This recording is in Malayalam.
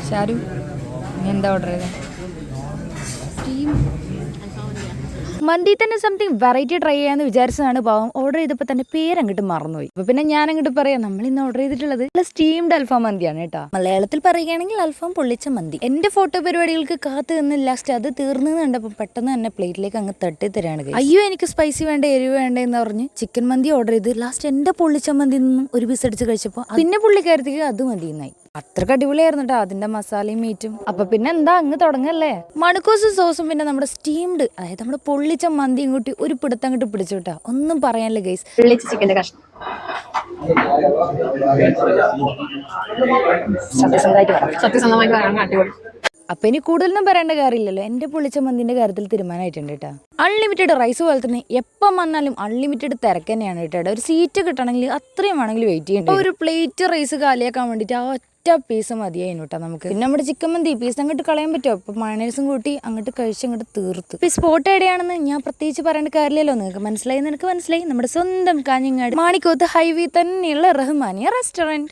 ഷാരു നീ എന്താ ഓർഡർ ചെയ്തത്? മന്തി തന്നെ സംതിങ് വെറൈറ്റി ട്രൈ ചെയ്യാന്ന് വിചാരിച്ചതാണ്. പാവം ഓർഡർ ചെയ്തപ്പോൾ തന്നെ പേരങ്ങോട്ട് മറന്നുപോയി. അപ്പൊ പിന്നെ ഞാൻ അങ്ങോട്ട് പറയാം, നമ്മൾ ഇന്ന് ഓർഡർ ചെയ്തിട്ടുള്ളത് സ്റ്റീംഡ് അൽഫാം മന്തിയാണ് കേട്ടോ. മലയാളത്തിൽ പറയുകയാണെങ്കിൽ അൽഫാം പൊള്ളിച്ച മന്തി. എന്റെ ഫോട്ടോ പരിപാടികൾക്ക് കാത്തു നിന്ന് ലാസ്റ്റ് അത് തീർന്നു കണ്ടപ്പോൾ പെട്ടെന്ന് തന്നെ പ്ലേറ്റിലേക്ക് അങ്ങ് തട്ടി തരാണ്. അയ്യോ എനിക്ക് സ്പൈസി വേണ്ട, എരിവ് വേണ്ട എന്ന് പറഞ്ഞ് ചിക്കൻ മന്തി ഓർഡർ ചെയ്ത് ലാസ്റ്റ് എന്റെ പൊള്ളിച്ച മന്തി നിന്നും ഒരു പീസ് അടിച്ച് കഴിച്ചപ്പോൾ പിന്നെ പുള്ളിക്കാരത്തേക്ക് അത് മതി എന്നായി. അത്രക്ക് അടിപൊളിയായിരുന്നു കേട്ടോ അതിന്റെ മസാലയും മീറ്റും. അപ്പൊ പിന്നെ എന്താ അങ്ങ് തുടങ്ങല്ലേ. മണക്കോസും സോസും പിന്നെ നമ്മുടെ സ്റ്റീംഡ്, അതായത് നമ്മുടെ പൊള്ളിച്ച മന്തിയും കൂട്ടി ഒരു പിടുത്തം അങ്ങോട്ട് പിടിച്ചു കേട്ടോ. ഒന്നും പറയാനില്ല ഗൈസ്. പൊള്ളിച്ച ചിക്കന്റെ കഷ്ണം സത്യസന്ധമായിട്ട് പറയാൻ അടിപൊളി. അപ്പൊ ഇനി കൂടുതലൊന്നും പറയേണ്ട കാര്യമില്ലല്ലോ. എന്റെ പൊള്ളിച്ച മന്തിന്റെ കാര്യത്തിൽ തീരുമാനമായിട്ടുണ്ട് കേട്ടോ. അൺലിമിറ്റഡ് റൈസ് പോലെ തന്നെ എപ്പം വന്നാലും അൺലിമിറ്റഡ് തിരക്ക് തന്നെയാണ് കേട്ടോ. ഒരു സീറ്റ് കിട്ടണമെങ്കിൽ അത്രയും വേണമെങ്കിൽ വെയിറ്റ് ചെയ്യേണ്ടി. ഒരു പ്ലേറ്റ് റൈസ് കാലിയാക്കാൻ വേണ്ടിയിട്ട് ആ ഒറ്റ പീസ് മതിയായിരുന്നു കേട്ടോ നമുക്ക്. പിന്നെ നമ്മുടെ ചിക്കൻ മന്തി പീസ് അങ്ങോട്ട് കളയാൻ പറ്റുമോ? അപ്പൊ മയണൈസും കൂട്ടി അങ്ങോട്ട് കഴിച്ച് അങ്ങോട്ട് തീർത്തു. ഇപ്പൊ സ്പോട്ട് എവിടെയാണെന്ന് ഞാൻ പ്രത്യേകിച്ച് പറയേണ്ട കാര്യമില്ലല്ലോ. നിങ്ങൾക്ക് മനസ്സിലായി, നിനക്ക് മനസ്സിലായി. നമ്മുടെ സ്വന്തം കാഞ്ഞങ്ങാട് മാണിക്കോത്ത് ഹൈവേ തന്നെയുള്ള റഹ്മാനിയ റെസ്റ്റോറന്റ്.